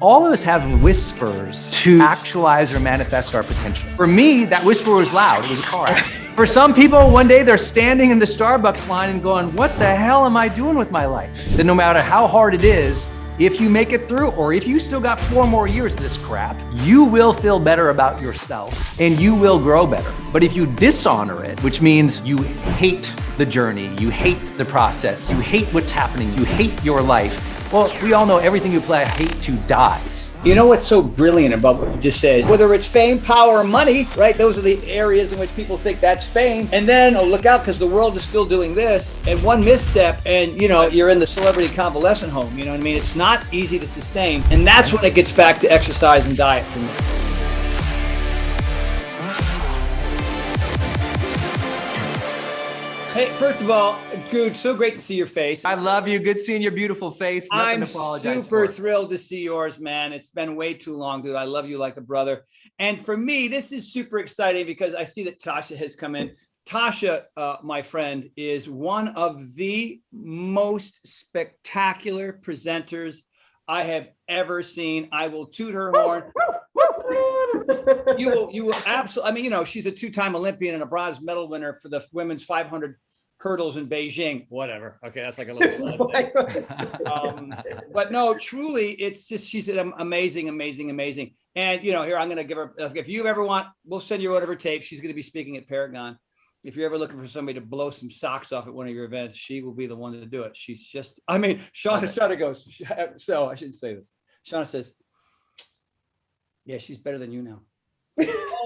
All of us have whispers to actualize or manifest our potential. For me, that whisper was loud. It was a car accident. For some people, one day they're standing in the Starbucks line and going, what the hell am I doing with my life? Then no matter how hard it is, if you make it through, or if you still got 4 more years of this crap, you will feel better about yourself and you will grow better. But if you dishonor it, which means you hate the journey, you hate the process, you hate what's happening, you hate your life, well, we all know everything you apply hate to dies. You know what's so brilliant about what you just said? Whether it's fame, power, or money, right? Those are the areas in which people think that's fame. And then, oh, look out, because the world is still doing this. And one misstep, and you're in the celebrity convalescent home. You know what I mean? It's not easy to sustain. And that's when it gets back to exercise and diet for me. Hey, first of all, dude, so great to see your face. I love you. Good seeing your beautiful face. Nothing to apologize super for. Thrilled to see yours, man. It's been way too long, dude. I love you like a brother. And for me, this is super exciting because I see that Tasha has come in. Tasha, my friend, is one of the most spectacular presenters I have ever seen. I will toot her horn. You will absolutely. I mean, she's a 2-time Olympian and a bronze medal winner for the women's 500 hurdles in Beijing. Whatever. Okay, that's like a little side thing. But no, truly, it's just she's amazing. And here I'm going to give her. If you ever want, we'll send you whatever tape. She's going to be speaking at Paragon. If you're ever looking for somebody to blow some socks off at one of your events, she will be the one to do it. She's just. I mean, Shauna goes. So I shouldn't say this. Shauna says, yeah, she's better than you now.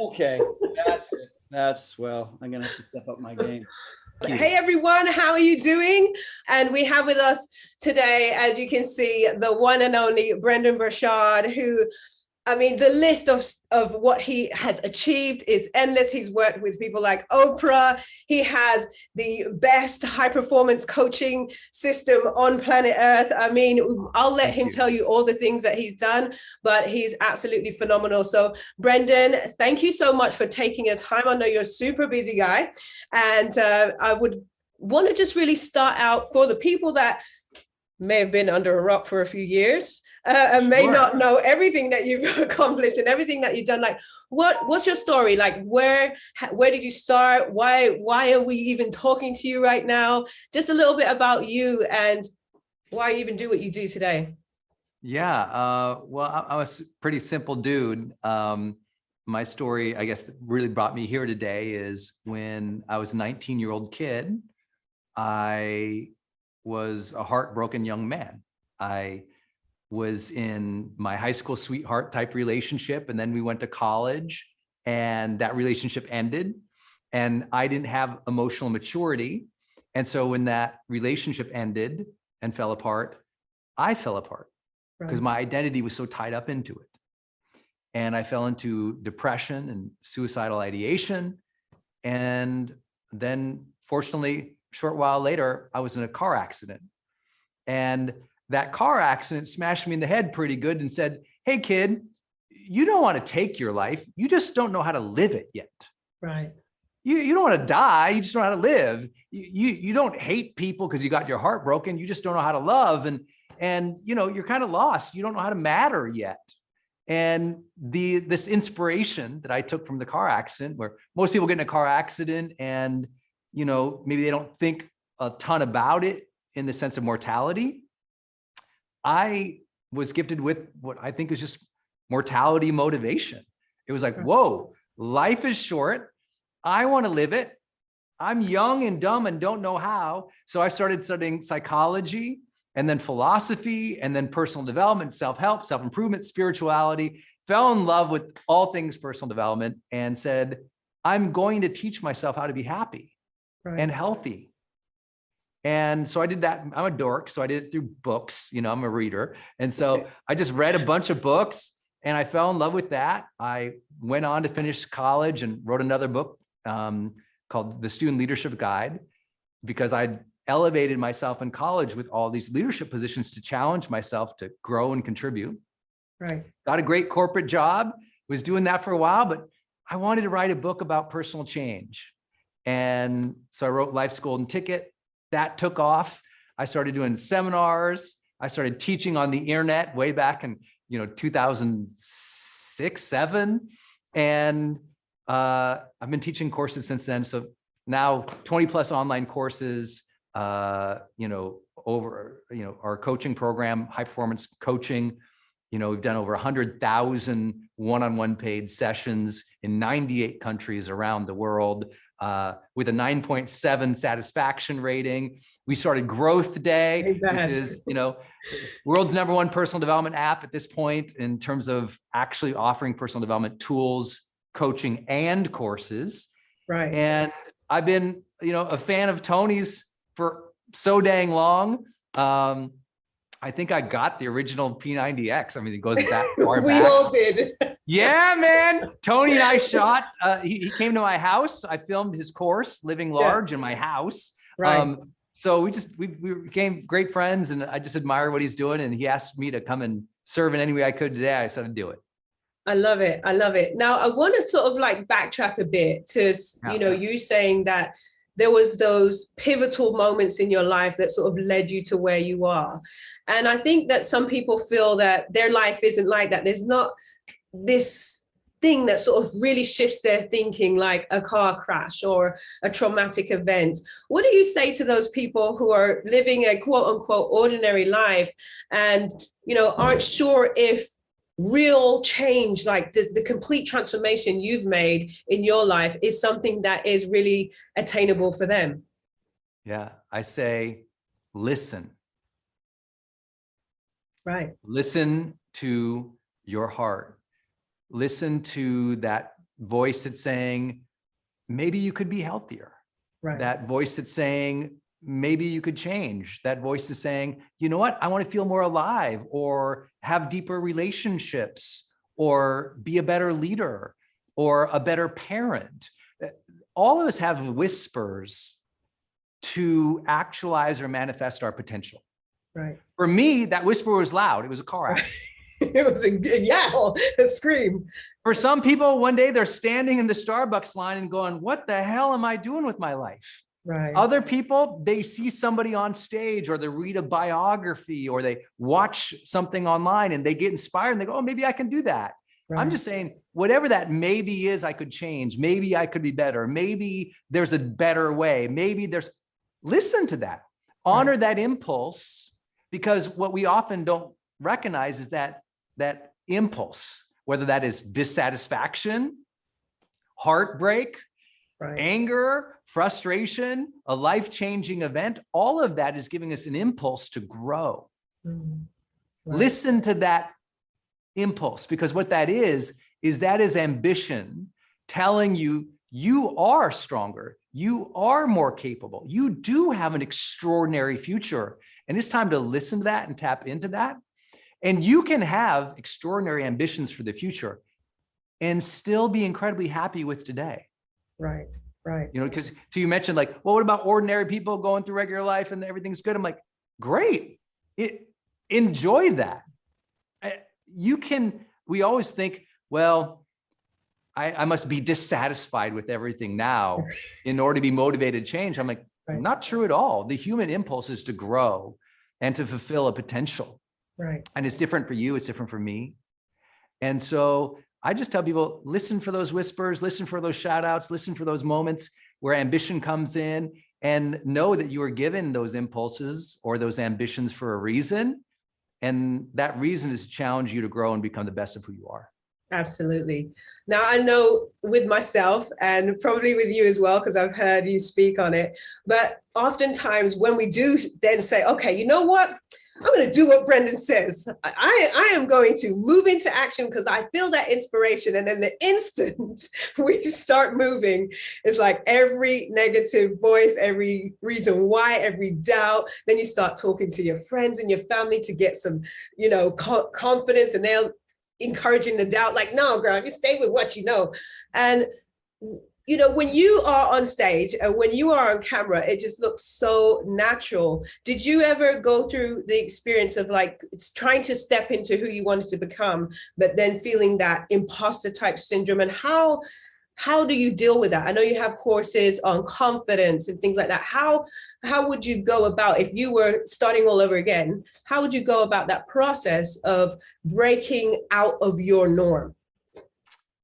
Okay, that's it. Well, I'm going to have to step up my game. Hey everyone, how are you doing? And we have with us today, as you can see, the one and only Brendon Burchard, who, I mean, the list of what he has achieved is endless. He's worked with people like Oprah. He has the best high performance coaching system on planet Earth. I mean, I'll let him tell you all the things that he's done, but he's absolutely phenomenal. So Brendon, thank you so much for taking your time. I know you're a super busy guy. And I would want to just really start out for the people that may have been under a rock for a few years and may not know everything that you've accomplished and everything that you've done. Like, what's your story? Like, where did you start? Why are we even talking to you right now? Just a little bit about you and why you even do what you do today. Yeah, well, I was a pretty simple dude. My story, I guess, that really brought me here today is when I was a 19-year-old kid, I was a heartbroken young man. I was in my high school sweetheart type relationship, and then we went to college and that relationship ended and I didn't have emotional maturity. And so when that relationship ended and fell apart, I fell apart because my identity was so tied up into it. And I fell into depression and suicidal ideation. And then fortunately, a short while later, I was in a car accident. And that car accident smashed me in the head pretty good and said, hey, kid, you don't want to take your life. You just don't know how to live it yet. Right. You don't want to die. You just don't know how to live. You don't hate people because you got your heart broken. You just don't know how to love. And you're kind of lost. You don't know how to matter yet. And this inspiration that I took from the car accident, where most people get in a car accident and maybe they don't think a ton about it in the sense of mortality. I was gifted with what I think is just mortality motivation. It was like, whoa, life is short. I want to live it. I'm young and dumb and don't know how. So I started studying psychology and then philosophy and then personal development, self-help, self-improvement, spirituality, fell in love with all things personal development and said, I'm going to teach myself how to be happy and healthy. And so I did that. I'm a dork, so I did it through books. I'm a reader. And so I just read a bunch of books and I fell in love with that. I went on to finish college and wrote another book called The Student Leadership Guide, because I'd elevated myself in college with all these leadership positions to challenge myself to grow and contribute. Right. Got a great corporate job, was doing that for a while, but I wanted to write a book about personal change. And so I wrote Life's Golden Ticket. That took off. I started doing seminars. I started teaching on the internet way back in 2006, 7. And I've been teaching courses since then. So now 20 plus online courses, over, our coaching program, high performance coaching. We've done over 100,000 one-on-one paid sessions in 98 countries around the world, with a 9.7 satisfaction rating. We started Growth Day, which is, world's #1 personal development app at this point in terms of actually offering personal development tools, coaching, and courses. Right. And I've been, a fan of Tony's for so dang long. I think I got the original P90X. I mean, it goes back far we back. all did. Yeah, man. Tony and I shot. He came to my house. I filmed his course, Living Large, in my house. Right. So we became great friends, and I just admire what he's doing. And he asked me to come and serve in any way I could today. I said I'd do it. I love it. I love it. Now I want to sort of like backtrack a bit to, you saying that there was those pivotal moments in your life that sort of led you to where you are. And I think that some people feel that their life isn't like that. There's not this thing that sort of really shifts their thinking, like a car crash or a traumatic event. What do you say to those people who are living a quote unquote ordinary life and, aren't sure if real change, like the complete transformation you've made in your life, is something that is really attainable for them? Yeah, I say, listen. Right. Listen to your heart. Listen to that voice that's saying, maybe you could be healthier. Right. That voice that's saying, maybe you could change. That voice is saying, you know what? I want to feel more alive, or have deeper relationships, or be a better leader, or a better parent. All of us have whispers to actualize or manifest our potential. Right. For me, that whisper was loud. It was a car accident. It was a yell, a scream. For some people, one day they're standing in the Starbucks line and going, what the hell am I doing with my life? Right. Other people, they see somebody on stage, or they read a biography, or they watch something online and they get inspired and they go, oh, maybe I can do that. Right. I'm just saying, whatever that maybe is, I could change. Maybe I could be better. Maybe there's a better way. Listen to that, honor that impulse, because what we often don't recognize is that impulse, whether that is dissatisfaction, heartbreak, anger, frustration, a life-changing event, all of that is giving us an impulse to grow. Right. Listen to that impulse, because what that is ambition telling you, you are stronger, you are more capable, you do have an extraordinary future. And it's time to listen to that and tap into that. And you can have extraordinary ambitions for the future and still be incredibly happy with today. Right. Right. Because you mentioned like, well, what about ordinary people going through regular life and everything's good? I'm like, great. Enjoy that. We always think, well, I must be dissatisfied with everything now in order to be motivated to change. I'm like, not true at all. The human impulse is to grow and to fulfill a potential. Right. And it's different for you. It's different for me. And so I just tell people, listen for those whispers, listen for those shout outs, listen for those moments where ambition comes in, and know that you are given those impulses or those ambitions for a reason. And that reason is to challenge you to grow and become the best of who you are. Absolutely. Now, I know with myself and probably with you as well, because I've heard you speak on it, but oftentimes when we do then say, okay, you know what? I'm going to do what Brendon says. I am going to move into action because I feel that inspiration. And then the instant we start moving, it's like every negative voice, every reason why, every doubt. Then you start talking to your friends and your family to get some, confidence, and they're encouraging the doubt, like, no, girl, you stay with what you know. And when you are on stage and when you are on camera, it just looks so natural. Did you ever go through the experience of like trying to step into who you wanted to become, but then feeling that imposter type syndrome? And how how do you deal with that? I know you have courses on confidence and things like that. How would you go about, if you were starting all over again, how would you go about that process of breaking out of your norm?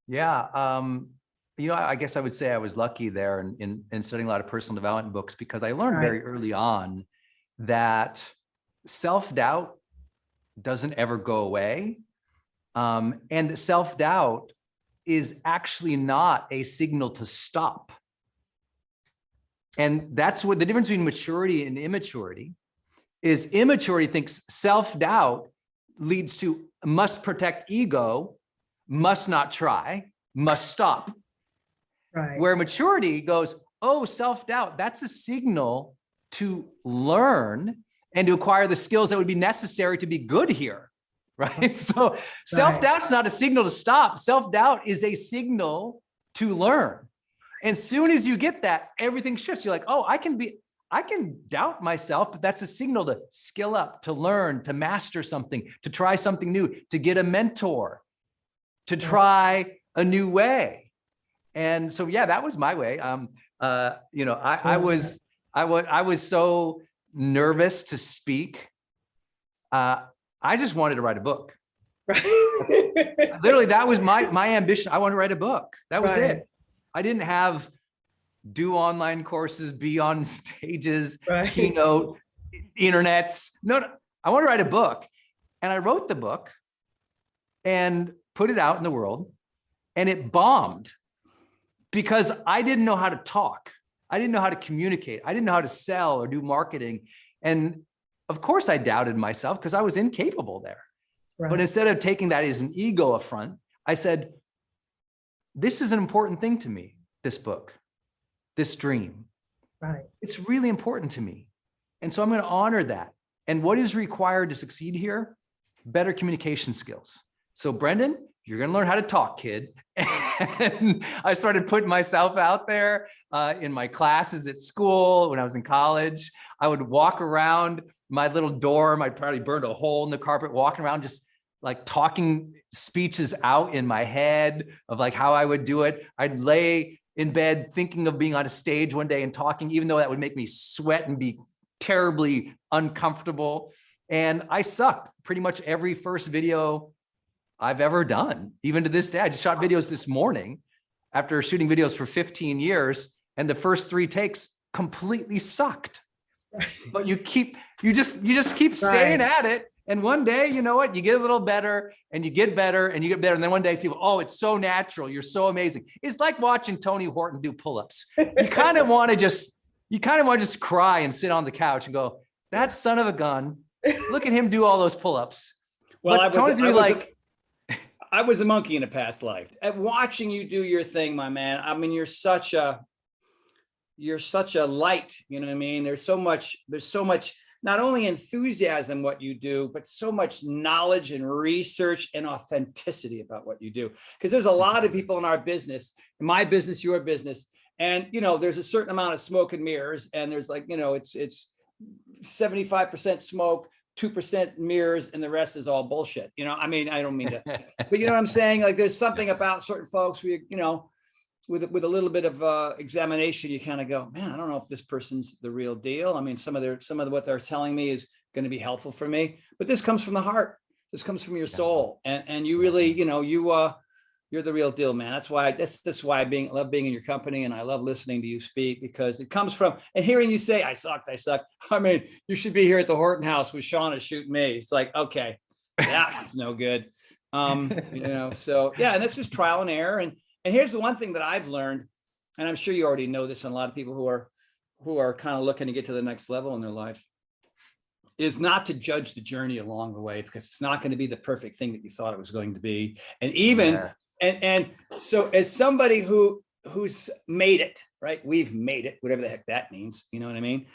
Yeah. I guess I would say I was lucky there in studying a lot of personal development books, because I learned very early on that self-doubt doesn't ever go away. And self-doubt is actually not a signal to stop. And that's what the difference between maturity and immaturity is. Immaturity thinks self-doubt leads to must protect ego, must not try, must stop. Right. Where maturity goes, oh, self-doubt, that's a signal to learn and to acquire the skills that would be necessary to be good here, right? So self-doubt's not a signal to stop. Self-doubt is a signal to learn. And soon as you get that, everything shifts. You're like, oh, I can doubt myself, but that's a signal to skill up, to learn, to master something, to try something new, to get a mentor, to try a new way. And so, yeah, that was my way. I was so nervous to speak. I just wanted to write a book. Literally, that was my ambition. I wanted to write a book. That was it. I didn't have do online courses, be on stages, keynote, internets. No, I want to write a book. And I wrote the book and put it out in the world, and it bombed because I didn't know how to talk. I didn't know how to communicate. I didn't know how to sell or do marketing. And of course I doubted myself because I was incapable there. Right. But instead of taking that as an ego affront, I said, this is an important thing to me, this book, this dream. Right. It's really important to me. And so I'm going to honor that. And what is required to succeed here? Better communication skills. So Brendon, you're going to learn how to talk, kid. And I started putting myself out there in my classes at school. When I was in college, I would walk around my little dorm. I probably burned a hole in the carpet, walking around, just like talking speeches out in my head of like how I would do it. I'd lay in bed thinking of being on a stage one day and talking, even though that would make me sweat and be terribly uncomfortable. And I sucked pretty much every first video I've ever done, even to this day. I just shot videos this morning after shooting videos for 15 years, and the first 3 takes completely sucked. But you just keep staying at it. And one day, you know what? You get a little better and you get better and you get better. And then one day people, oh, it's so natural. You're so amazing. It's like watching Tony Horton do pull-ups. You kind of want to just cry and sit on the couch and go, that son of a gun, look at him do all those pull-ups. Well, I was a monkey in a past life. At watching you do your thing, my man. I mean, you're such a light, you know what I mean? There's so much, not only enthusiasm what you do, but so much knowledge and research and authenticity about what you do. Because there's a lot of people in our business, in my business, your business, and there's a certain amount of smoke and mirrors, and there's like, it's 75% smoke, 2% mirrors, and the rest is all bullshit. I mean, I don't mean to, but you know what I'm saying? Like there's something about certain folks where, with a little bit of examination, you kind of go, man, I don't know if this person's the real deal. I mean, some of what they're telling me is going to be helpful for me, but this comes from the heart. This comes from your soul. And you really, you're the real deal, man. That's why I love being in your company, and I love listening to you speak, because it comes from, and hearing you say, I sucked. I mean, you should be here at the Horton house with Shauna shooting me. It's like, okay, that was no good. So yeah, and that's just trial and error. And here's the one thing that I've learned, and I'm sure you already know this, and a lot of people who are kind of looking to get to the next level in their life, is not to judge the journey along the way, because it's not going to be the perfect thing that you thought it was going to be. And even, and so as somebody who's made it, right? We've made it, whatever the heck that means. You know what I mean?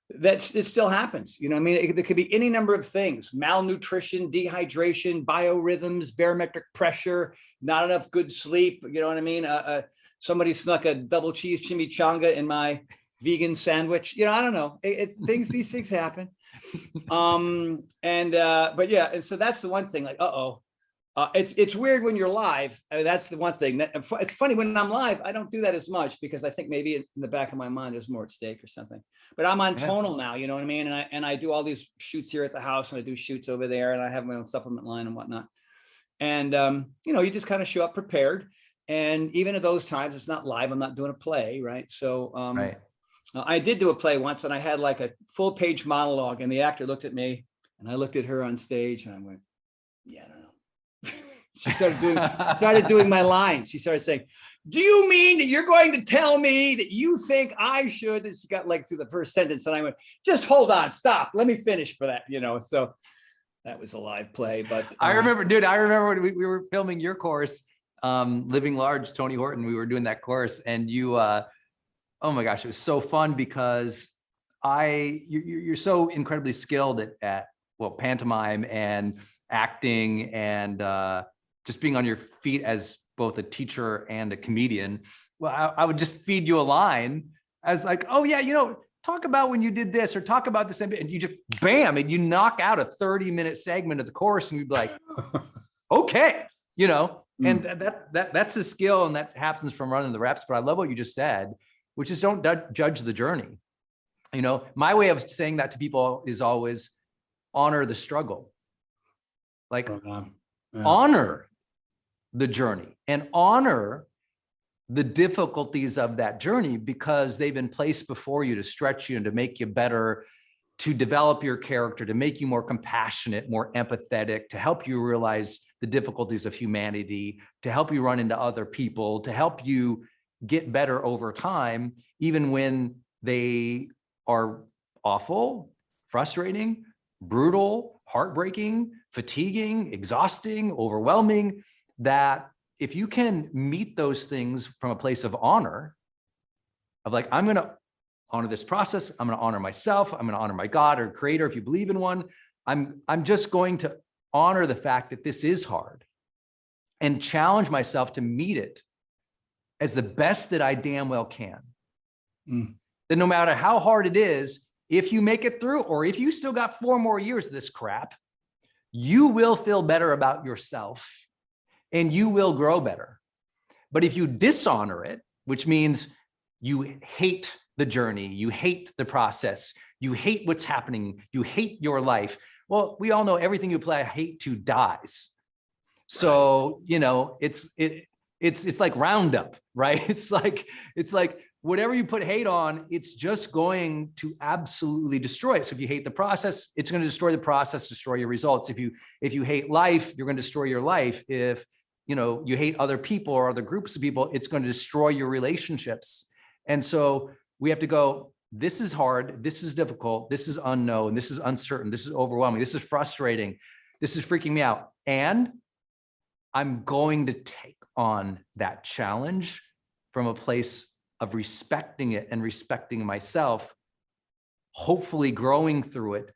It still happens. You know what I mean? There could be any number of things: malnutrition, dehydration, biorhythms, barometric pressure, not enough good sleep. You know what I mean? Somebody snuck a double cheese chimichanga in my vegan sandwich. I don't know. These things happen. But yeah. And so that's the one thing, like, It's weird when you're live. I mean, that's the one thing. It's funny when I'm live, I don't do that as much because I think maybe in the back of my mind there's more at stake or something. But I'm on tonal now, you know what I mean? And I do all these shoots here at the house, and I do shoots over there, and I have my own supplement line and whatnot. And you know, you just kind of show up prepared. And even at those times, it's not live. I'm not doing a play, right? So I did do a play once, and I had like a full page monologue, and the actor looked at me, and I looked at her on stage, and I went, yeah, I don't know. She started doing my lines. She started saying, do you mean that you're going to tell me that you think I should? And she got like through the first sentence, and I went, just hold on, stop. Let me finish for that, you know? So that was a live play, but. I remember when we were filming your course, Living Large, Tony Horton, we were doing that course, and you, oh my gosh, it was so fun because you're so incredibly skilled at pantomime and acting and just being on your feet as both a teacher and a comedian. Well, I would just feed you a line as like, oh yeah, you know, talk about when you did this or talk about this, and you just bam, and you knock out a 30-minute segment of the course, and you'd be like, okay, you know, and that's a skill, and that happens from running the reps. But I love what you just said, which is don't judge the journey. You know, my way of saying that to people is always honor the struggle. Like honor the journey and honor the difficulties of that journey, because they've been placed before you to stretch you and to make you better, to develop your character, to make you more compassionate, more empathetic, to help you realize the difficulties of humanity, to help you run into other people, to help you get better over time, even when they are awful, frustrating, brutal, heartbreaking, fatiguing, exhausting, overwhelming. That if you can meet those things from a place of honor, of like, I'm going to honor this process, I'm going to honor myself, I'm going to honor my God or creator, if you believe in one, I'm just going to honor the fact that this is hard and challenge myself to meet it as the best that I damn well can. That no matter how hard it is, if you make it through, or if you still got 4 more years of this crap, you will feel better about yourself and you will grow better. But if you dishonor it, which means you hate the journey, you hate the process, you hate what's happening, you hate your life. Well, we all know everything you apply hate to dies. So, you know, it's like Roundup, right? It's like whatever you put hate on, it's just going to absolutely destroy it. So if you hate the process, it's going to destroy the process, destroy your results. If you hate life, you're going to destroy your life. If you know you hate other people or other groups of people, it's going to destroy your relationships. And so we have to go, this is hard, this is difficult, this is unknown, this is uncertain, this is overwhelming, this is frustrating, this is freaking me out. And I'm going to take on that challenge from a place of respecting it and respecting myself, hopefully growing through it,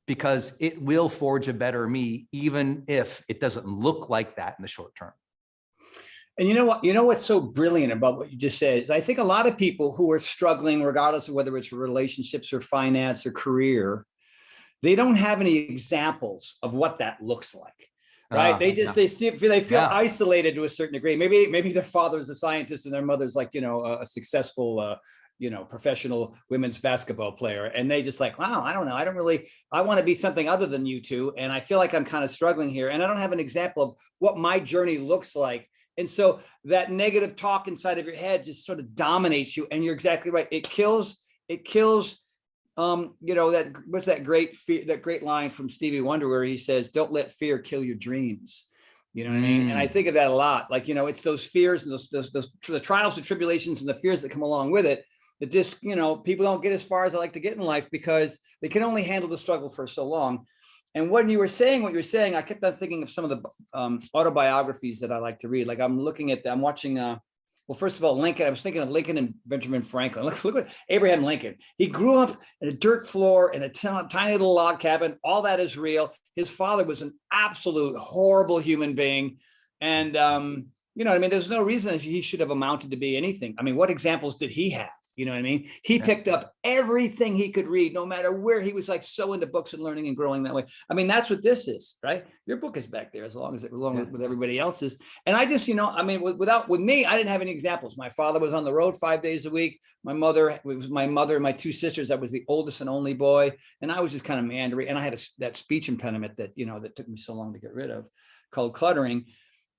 because it will forge a better me, even if it doesn't look like that in the short term. And you know what? You know what's so brilliant about what you just said is I think a lot of people who are struggling, regardless of whether it's relationships or finance or career, they don't have any examples of what that looks like. Right. They feel isolated to a certain degree. Maybe their father's a scientist and their mother's like, you know, a successful, you know, professional women's basketball player. And they just like, wow, I don't know. I want to be something other than you two. And I feel like I'm kind of struggling here. And I don't have an example of what my journey looks like. And so that negative talk inside of your head just sort of dominates you. And you're exactly right. It kills, you know, what's that great line from Stevie Wonder where he says, don't let fear kill your dreams. You know what I mean? And I think of that a lot. Like, you know, it's those fears and the trials and tribulations and the fears that come along with it that just, you know, people don't get as far as they like to get in life because they can only handle the struggle for so long. And when you were saying what you're saying, I kept on thinking of some of the autobiographies that I like to read. Like I'm watching, well, first of all, Lincoln, I was thinking of Lincoln and Benjamin Franklin. Look at Abraham Lincoln. He grew up in a dirt floor in a tiny little log cabin. All that is real. His father was an absolute horrible human being. And, you know what I mean? There's no reason he should have amounted to be anything. I mean, what examples did he have? You know what I mean? He picked up everything he could read, no matter where. He was like so into books and learning and growing that way. I mean, that's what this is, right? Your book is back there along with everybody else's. And I just, I mean, with me, I didn't have any examples. My father was on the road 5 days a week. My mother and my two sisters. I was the oldest and only boy. And I was just kind of meandering. And I had that speech impediment that, that took me so long to get rid of, called cluttering.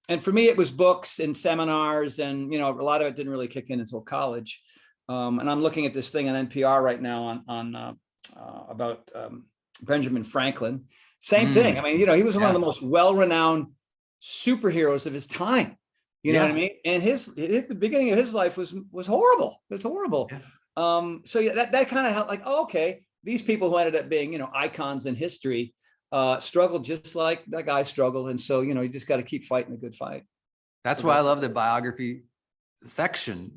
And for me, it was books and seminars, and a lot of it didn't really kick in until college. And I'm looking at this thing on NPR right now on about Benjamin Franklin. Same thing. I mean, he was one of the most well-renowned superheroes of his time. You know what I mean? And the beginning of his life was horrible. It was horrible. Yeah. So that kind of helped. Like, okay, these people who ended up being icons in history struggled just like that guy struggled. And so, you just got to keep fighting a good fight. That's why I love the biography section.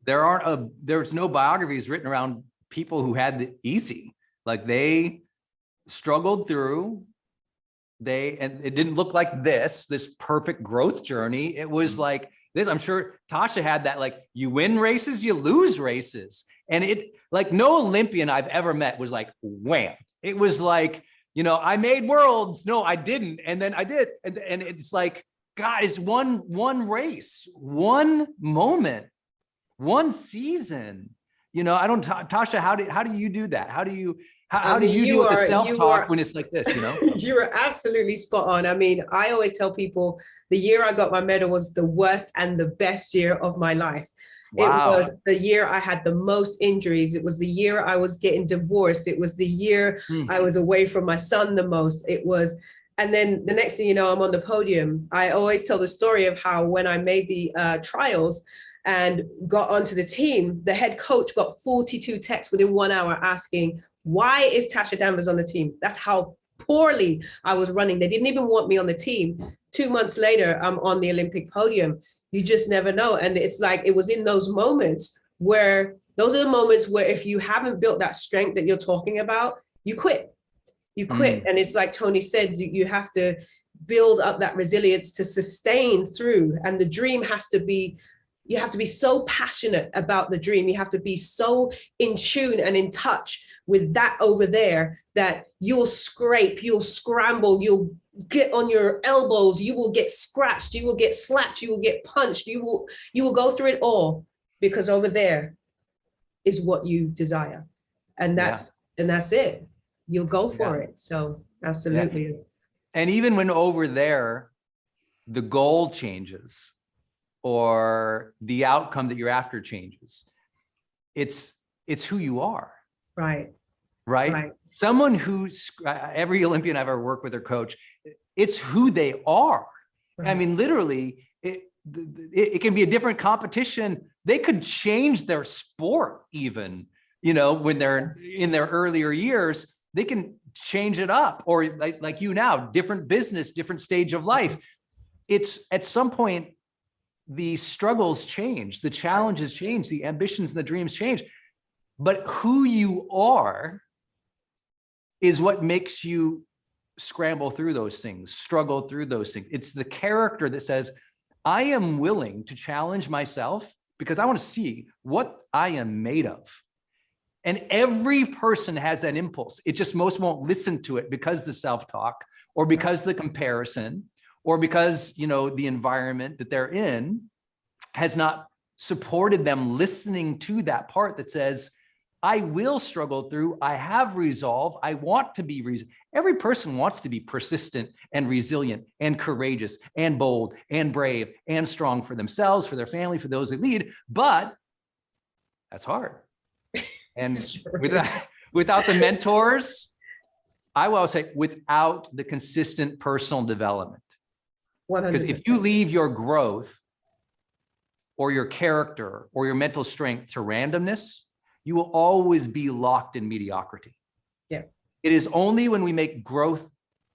There's no biographies written around people who had it easy. Like, they struggled through, and it didn't look like this perfect growth journey. It was like this. I'm sure Tasha had that, like, you win races, you lose races. And it, like, no Olympian I've ever met was like, wham. It was like, I made worlds. No, I didn't. And then I did. And it's like, guys, one race, one moment, one season. Tasha, how do you do that? How do you do the self-talk when it's like this, You are absolutely spot on. I mean, I always tell people the year I got my medal was the worst and the best year of my life. Wow. It was the year I had the most injuries. It was the year I was getting divorced. It was the year I was away from my son the most. And then the next thing you know, I'm on the podium. I always tell the story of how when I made the trials and got onto the team, the head coach got 42 texts within 1 hour asking, why is Tasha Danvers on the team? That's how poorly I was running. They didn't even want me on the team. 2 months later, I'm on the Olympic podium. You just never know. And it's like, it was in those moments where, those are the moments where if you haven't built that strength that you're talking about, you quit. You quit. And it's like Tony said, you have to build up that resilience to sustain through. And the dream has to be, you have to be so passionate about the dream. You have to be so in tune and in touch with that over there that you'll scrape, you'll scramble, you'll get on your elbows, you will get scratched, you will get slapped, you will get punched, you will go through it all, because over there is what you desire. And that's it. You'll go for it. So absolutely. Yeah. And even when over there, the goal changes or the outcome that you're after changes, it's who you are. Right. Someone who's, every Olympian I've ever worked with or coach, it's who they are. Right. I mean, literally, it can be a different competition. They could change their sport even, when they're in their earlier years, they can change it up, or like you now, different business, different stage of life. It's at some point, the struggles change, the challenges change, the ambitions and the dreams change. But who you are is what makes you scramble through those things, struggle through those things. It's the character that says, I am willing to challenge myself because I want to see what I am made of. And every person has that impulse. It just most won't listen to it because the self-talk, or because the comparison, or because, the environment that they're in has not supported them listening to that part that says, I will struggle through, I have resolve, I want to be every person wants to be persistent and resilient and courageous and bold and brave and strong for themselves, for their family, for those they lead, but that's hard. And without the mentors, I will say, without the consistent personal development. 100%. Because if you leave your growth or your character or your mental strength to randomness, you will always be locked in mediocrity. Yeah. It is only when we make growth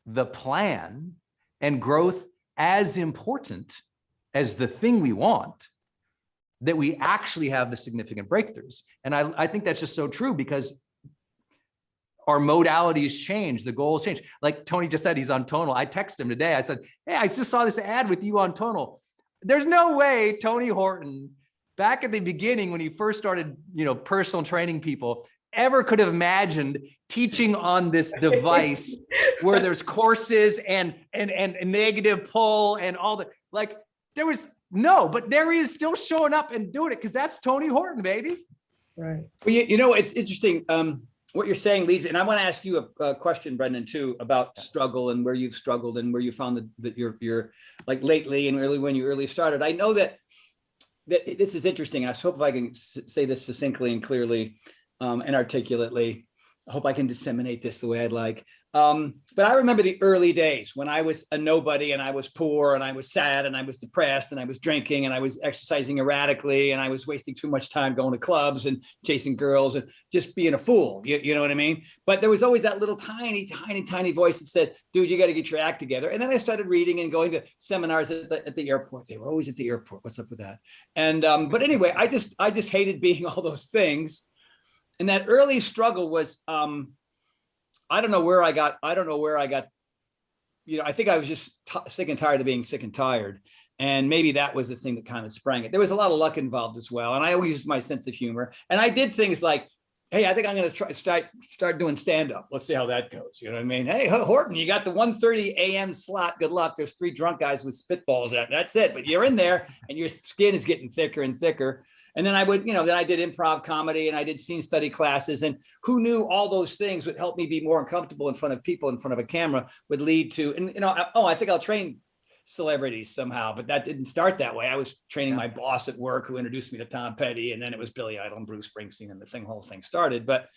the plan and growth as important as the thing we want that we actually have the significant breakthroughs. And I think that's just so true, because our modalities change, the goals change. Like Tony just said, he's on Tonal. I texted him today. I said, hey, I just saw this ad with you on Tonal. There's no way Tony Horton back at the beginning when he first started, personal training people, ever could have imagined teaching on this device where there's courses and negative pull and all the, like, there was no, but there he is still showing up and doing it because that's Tony Horton, baby. Right. Well, it's interesting. What you're saying leads, and I want to ask you a question, Brendon, too, about struggle and where you've struggled and where you found that you're like lately and really when you really started. I know that this is interesting. I hope I can say this succinctly and clearly and articulately. I hope I can disseminate this the way I'd like. But I remember the early days when I was a nobody and I was poor and I was sad and I was depressed and I was drinking and I was exercising erratically and I was wasting too much time going to clubs and chasing girls and just being a fool. You know what I mean? But there was always that little tiny voice that said, dude, you got to get your act together. And then I started reading and going to seminars at the airport. They were always at the airport. What's up with that? And but anyway, I just hated being all those things. And that early struggle was, I don't know where I got, I think I was just sick and tired of being sick and tired. And maybe that was the thing that kind of sprang it. There was a lot of luck involved as well. And I always used my sense of humor. And I did things like, hey, I think I'm going to start doing stand-up. Let's see how that goes. You know what I mean? Hey, Horton, you got the 1:30 a.m. slot. Good luck. There's 3 drunk guys with spitballs at. That's it. But you're in there and your skin is getting thicker and thicker. And then I would, then I did improv comedy and I did scene study classes, and who knew all those things would help me be more uncomfortable in front of people, in front of a camera, would lead to, and I think I'll train celebrities somehow, but that didn't start that way. I was training my boss at work who introduced me to Tom Petty, and then it was Billy Idol and Bruce Springsteen, and the whole thing started. But,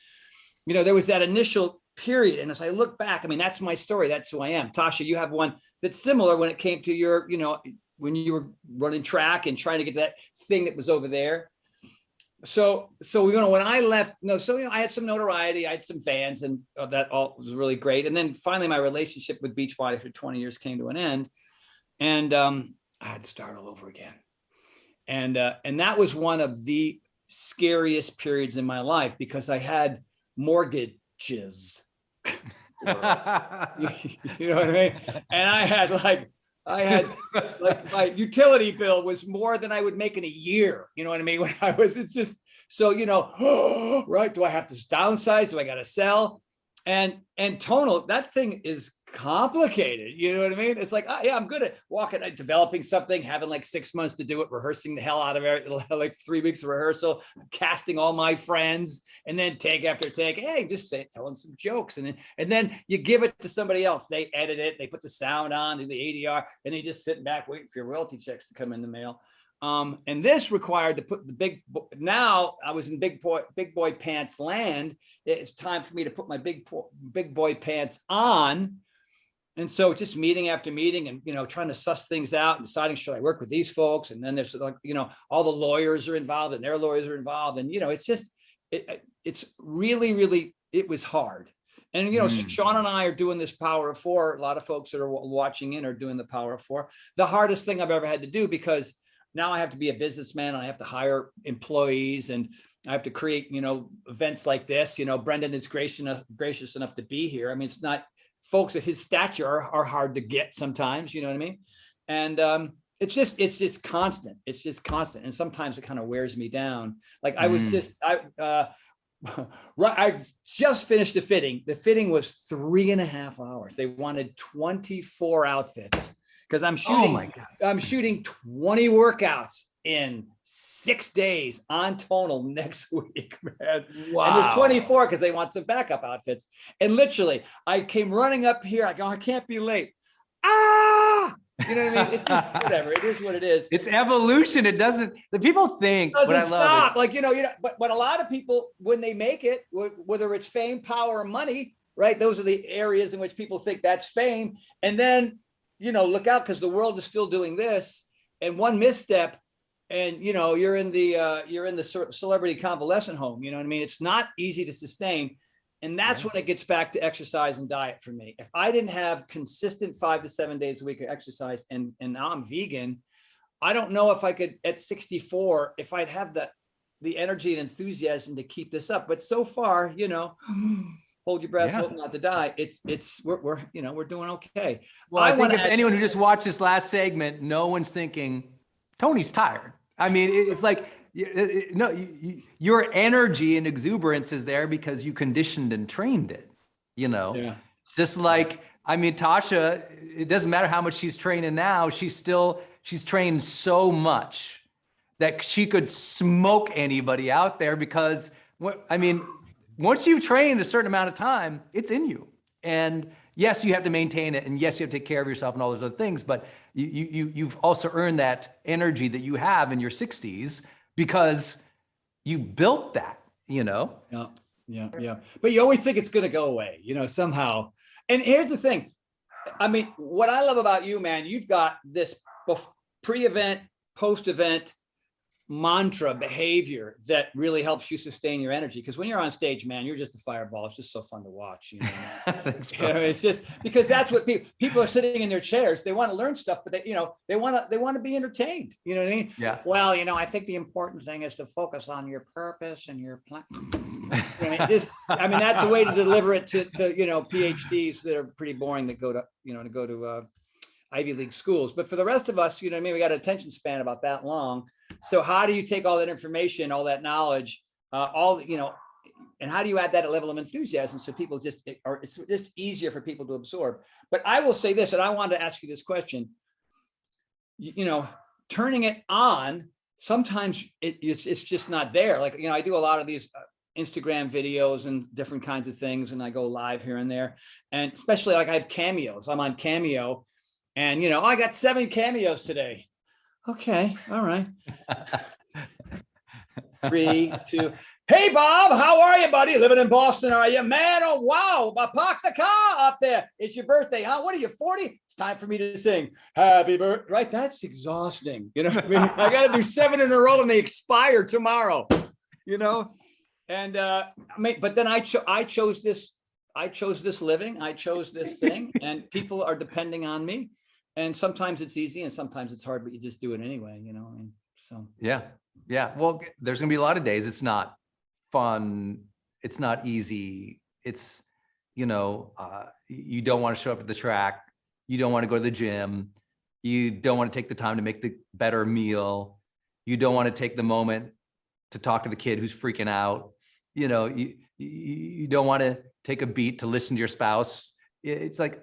there was that initial period. And as I look back, that's my story. That's who I am. Tasha, you have one that's similar when it came to your, when you were running track and trying to get that thing that was over there. So when I left, I had some notoriety, I had some fans, and that all was really great. And then finally, my relationship with Beachbody for 20 years came to an end, and I had to start all over again. And that was one of the scariest periods in my life because I had mortgages. You know what I mean? And I had like my utility bill was more than I would make in a year. You know what I mean? When it's just, so, right. Do I have to downsize? Do I got to sell? And tonal, that thing is complicated. You know what I mean? It's like, yeah, I'm good at developing something, having like 6 months to do it, rehearsing the hell out of it, like 3 weeks of rehearsal, casting all my friends, and then take after take, hey, just telling some jokes. And then you give it to somebody else. They edit it, they put the sound on, do the ADR, and they just sit back waiting for your royalty checks to come in the mail. And this required to put now I was in big boy pants land. It's time for me to put my big boy pants on. And so just meeting after meeting and, trying to suss things out and deciding, should I work with these folks? And then there's like, all the lawyers are involved and their lawyers are involved. And, it's just, it's really, really, it was hard. And, Sean and I are doing this Power of 4. A lot of folks that are watching in are doing the Power of 4. The hardest thing I've ever had to do, because now I have to be a businessman and I have to hire employees and I have to create, events like this. Brendon is gracious enough to be here. It's not, folks at his stature are hard to get sometimes, you know what I mean? And it's just constant. It's just constant. And sometimes it kind of wears me down. Like I just finished the fitting. The fitting was 3.5 hours. They wanted 24 outfits because I'm shooting 20 workouts in 6 days on tonal next week, man. Wow. And there's 24 because they want some backup outfits. And literally, I came running up here. I go, I can't be late. You know what I mean? It's just whatever. It is what it is. It's evolution. It doesn't. The people think. It doesn't stop. Like but a lot of people, when they make it, whether it's fame, power, or money, right? Those are the areas in which people think that's fame. And then look out because the world is still doing this. And one misstep. And, you're in the celebrity convalescent home. You know what I mean? It's not easy to sustain. And that's when it gets back to exercise and diet for me. If I didn't have consistent 5 to 7 days a week of exercise and now I'm vegan, I don't know if I could at 64, if I'd have the energy and enthusiasm to keep this up. But so far, hold your breath, hope not to die. We're doing okay. Well, I think if anyone who just watched this last segment, no one's thinking Tony's tired. It's like your energy and exuberance is there because you conditioned and trained it, Yeah. just like, I mean, Tasha, it doesn't matter how much she's training now. She's trained so much that she could smoke anybody out there because, I mean, once you've trained a certain amount of time, it's in you. And yes, you have to maintain it. And yes, you have to take care of yourself and all those other things, but you've also earned that energy that you have in your 60s because you built that, Yeah. But you always think it's going to go away, somehow. And here's the thing. I mean, what I love about you, man, you've got this pre-event, post-event mantra behavior that really helps you sustain your energy. Because when you're on stage, man, you're just a fireball. It's just so fun to watch. Thanks, It's just because that's what people are sitting in their chairs. They want to learn stuff, but they want to be entertained. You know what I mean? Yeah. Well, I think the important thing is to focus on your purpose and your plan. That's a way to deliver it to PhDs that are pretty boring that go to Ivy League schools. But for the rest of us, we got an attention span about that long. So how do you take all that information, all that knowledge, and how do you add that level of enthusiasm so people it's just easier for people to absorb? But I will say this, and I wanted to ask you this question, turning it on, sometimes it's just not there. Like, I do a lot of these Instagram videos and different kinds of things, and I go live here and there. And especially like I have Cameos. I'm on Cameo, and I got 7 Cameos today. Okay, all right. 3, 2. Hey, Bob, how are you, buddy? Living in Boston, are you? Man, oh, wow. Park the car up there. It's your birthday, huh? What are you, 40? It's time for me to sing happy birthday. Right? That's exhausting. I got to do 7 in a row and they expire tomorrow, And, but then I chose this living. I chose this thing, and people are depending on me. And sometimes it's easy and sometimes it's hard, but you just do it anyway, so. Yeah. Well, there's going to be a lot of days. It's not fun. It's not easy. It's, you don't want to show up at the track. You don't want to go to the gym. You don't want to take the time to make the better meal. You don't want to take the moment to talk to the kid who's freaking out. You don't want to take a beat to listen to your spouse. It's like,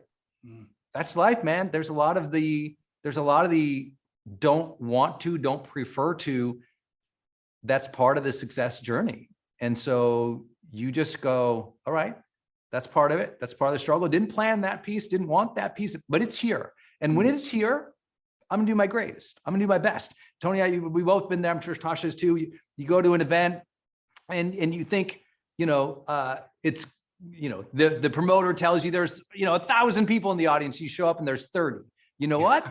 that's life, man. There's a lot of the don't want to, don't prefer to. That's part of the success journey. And so you just go, all right, that's part of it. That's part of the struggle. Didn't plan that piece, didn't want that piece, but it's here. And when it's here, I'm gonna do my greatest. I'm gonna do my best. Tony, we both been there. I'm sure Tasha's too. You go to an event and you think, it's, the promoter tells you there's, 1,000 people in the audience. You show up and there's 30. You know what?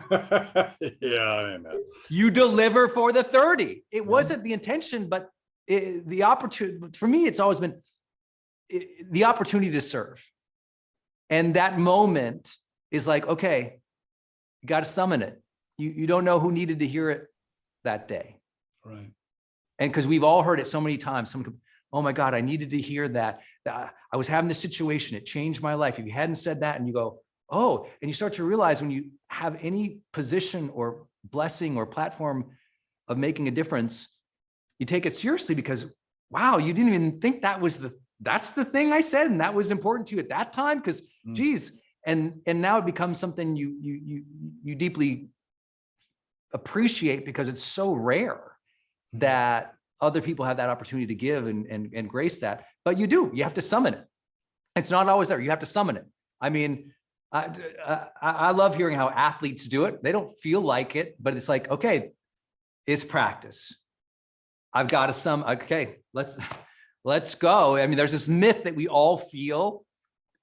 Yeah, I know. You deliver for the 30. It wasn't the intention, but the opportunity, for me, it's always been the opportunity to serve. And that moment is like, okay, you got to summon it. You don't know who needed to hear it that day. Right. And because we've all heard it so many times, oh my God, I needed to hear that. I was having this situation. It changed my life. If you hadn't said that, and you go, oh, and you start to realize when you have any position or blessing or platform of making a difference, you take it seriously because, wow, you didn't even think that's the thing I said. And that was important to you at that time. Because geez, and now it becomes something you deeply appreciate because it's so rare that other people have that opportunity to give and grace that, but you have to summon it. It's not always there. You have to summon it. I mean, I love hearing how athletes do it. They don't feel like it, but it's like, okay, it's practice. I've got to okay, let's go. I mean, there's this myth that we all feel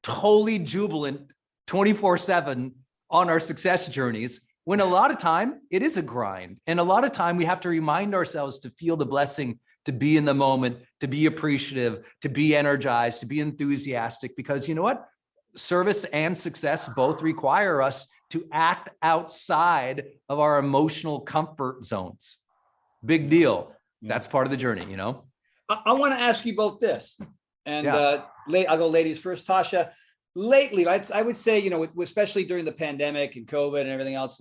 totally jubilant 24/7 on our success journeys, when a lot of time it is a grind. And a lot of time we have to remind ourselves to feel the blessing, to be in the moment, to be appreciative, to be energized, to be enthusiastic, because you know what? Service and success both require us to act outside of our emotional comfort zones. Big deal. Yeah. That's part of the journey, I want to ask you both this, and I'll go ladies first. Tasha, lately, I would say, you know, especially during the pandemic and COVID and everything else,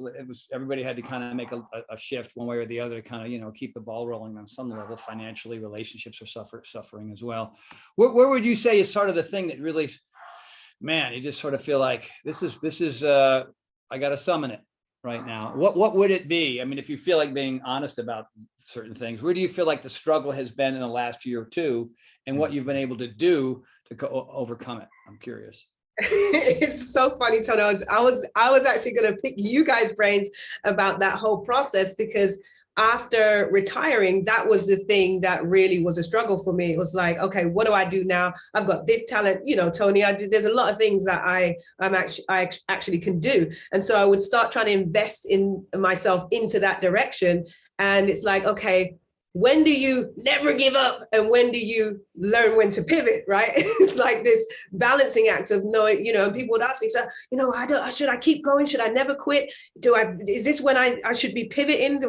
everybody had to kind of make a shift one way or the other to kind of, you know, keep the ball rolling on some level. Financially, relationships are suffering as well. Where would you say is sort of the thing that really, man, you just sort of feel like this is I got to summon it right now? What would it be? I mean, if you feel like being honest about certain things, where do you feel like the struggle has been in the last year or two, and what you've been able to do to overcome it? I'm curious. It's so funny, Tony. I was actually going to pick you guys' brains about that whole process, because after retiring, that was the thing that really was a struggle for me. It was like, okay, what do I do now? I've got this talent, you know, Tony. There's a lot of things that I actually can do, and so I would start trying to invest in myself into that direction. And it's like, okay, when do you never give up, and when do you learn when to pivot, right? It's like this balancing act of knowing, you know, and people would ask me, so, you know, should I keep going? Should I never quit? Is this when I should be pivoting?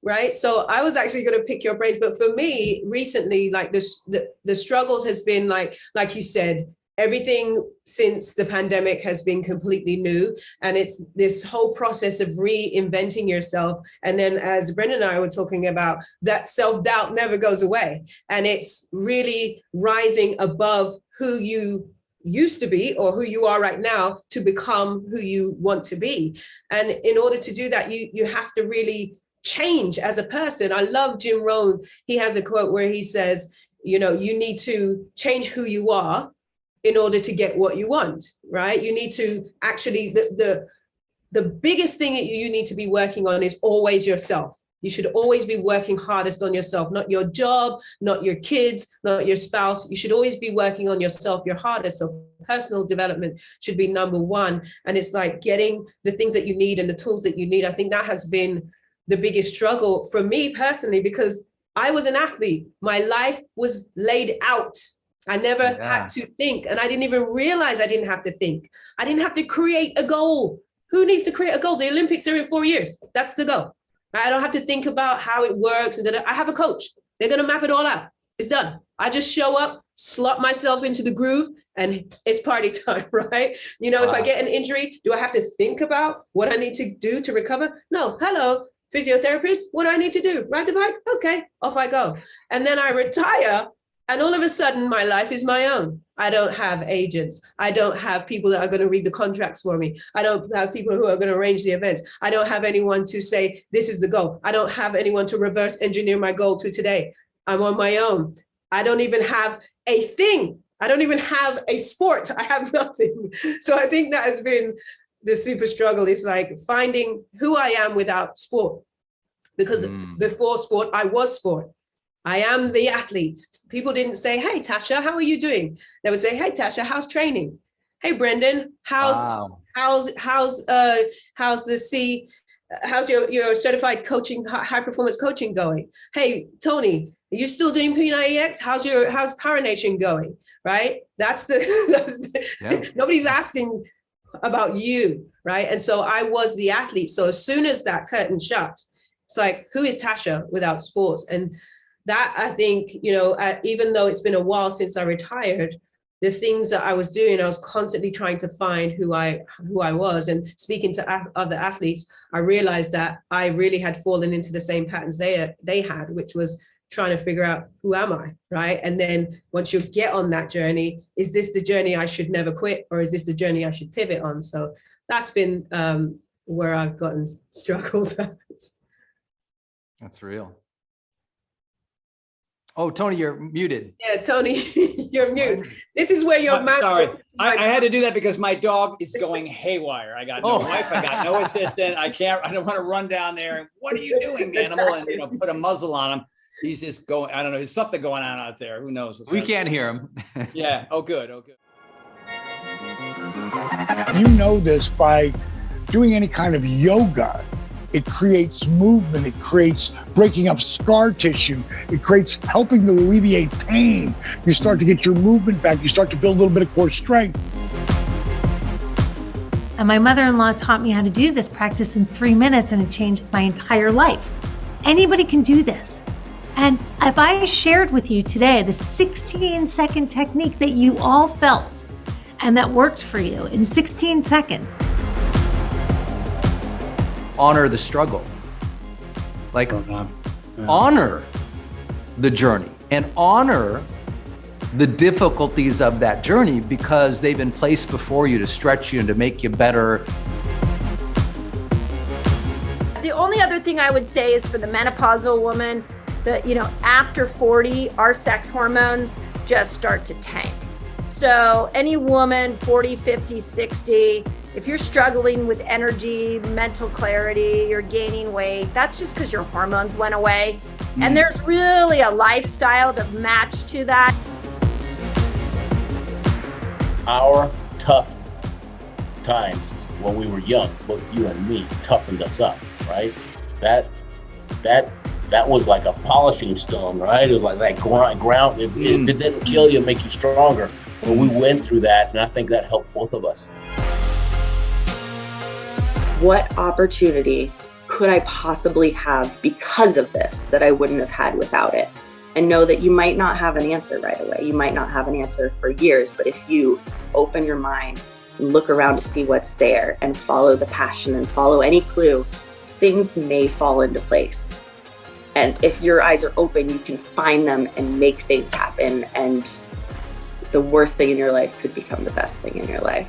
Right? So I was actually going to pick your brains, but for me recently, like the struggles has been like you said, everything since the pandemic has been completely new. And it's this whole process of reinventing yourself. And then, as Brendon and I were talking about, that self-doubt never goes away. And it's really rising above who you used to be or who you are right now to become who you want to be. And in order to do that, you have to really change as a person. I love Jim Rohn. He has a quote where he says, you know, you need to change who you are in order to get what you want, right? You need to actually, the biggest thing that you need to be working on is always yourself. You should always be working hardest on yourself, not your job, not your kids, not your spouse. You should always be working on yourself, your hardest. So personal development should be number one. And it's like getting the things that you need and the tools that you need. I think that has been the biggest struggle for me personally, because I was an athlete. My life was laid out. I never had to think, and I didn't even realize I didn't have to think. I didn't have to create a goal. Who needs to create a goal? The Olympics are in 4 years. That's the goal. I don't have to think about how it works. And I have a coach. They're going to map it all out. It's done. I just show up, slot myself into the groove, and it's party time, right? You know, if I get an injury, do I have to think about what I need to do to recover? No. Hello, physiotherapist. What do I need to do? Ride the bike? Okay, off I go. And then I retire. And all of a sudden, my life is my own. I don't have agents. I don't have people that are going to read the contracts for me. I don't have people who are going to arrange the events. I don't have anyone to say, this is the goal. I don't have anyone to reverse engineer my goal to today. I'm on my own. I don't even have a thing. I don't even have a sport. I have nothing. So I think that has been the super struggle. It's like finding who I am without sport. Because before sport, I was sport. I am the athlete. People didn't say, hey, Tasha, how are you doing? They would say, hey, Tasha, how's training? Hey, Brendon, how's your certified coaching, high performance coaching going? Hey, Tony, are you still doing P90X? How's Power Nation going? Right? Nobody's asking about you, right? And so I was the athlete. So as soon as that curtain shut, it's like, who is Tasha without sports? And that, I think, you know, even though it's been a while since I retired, the things that I was doing, I was constantly trying to find who I was. And speaking to other athletes, I realized that I really had fallen into the same patterns they had, which was trying to figure out, who am I, right? And then once you get on that journey, is this the journey I should never quit, or is this the journey I should pivot on? So that's been where I've gotten struggled. That's real. Oh, Tony, you're muted. Yeah, Tony, you're mute. This is where your mouth. Sorry, I had to do that because my dog is going haywire. I got no wife, I got no assistant. I don't want to run down there. And what are you doing, animal? And, you know, put a muzzle on him. He's just going, I don't know, there's something going on out there. Who knows? We can't hear him. Yeah. Oh, good. Oh, good. You know this by doing any kind of yoga. It creates movement, it creates breaking up scar tissue, it creates helping to alleviate pain. You start to get your movement back, you start to build a little bit of core strength. And my mother-in-law taught me how to do this practice in 3 minutes, and it changed my entire life. Anybody can do this. And if I shared with you today the 16-second technique that you all felt, and that worked for you in 16 seconds. Honor the struggle. Like, honor the journey and honor the difficulties of that journey, because they've been placed before you to stretch you and to make you better. The only other thing I would say is for the menopausal woman, that, after 40, our sex hormones just start to tank. So any woman, 40, 50, 60, if you're struggling with energy, mental clarity, you're gaining weight, that's just because your hormones went away. And there's really a lifestyle to match to that. Our tough times when we were young, both you and me, toughened us up, right? That was like a polishing stone, right? It was like that ground. If it didn't kill you, it'd make you stronger. But we went through that, and I think that helped both of us. What opportunity could I possibly have because of this that I wouldn't have had without it? And know that you might not have an answer right away. You might not have an answer for years, but if you open your mind and look around to see what's there and follow the passion and follow any clue, things may fall into place. And if your eyes are open, you can find them and make things happen. And the worst thing in your life could become the best thing in your life.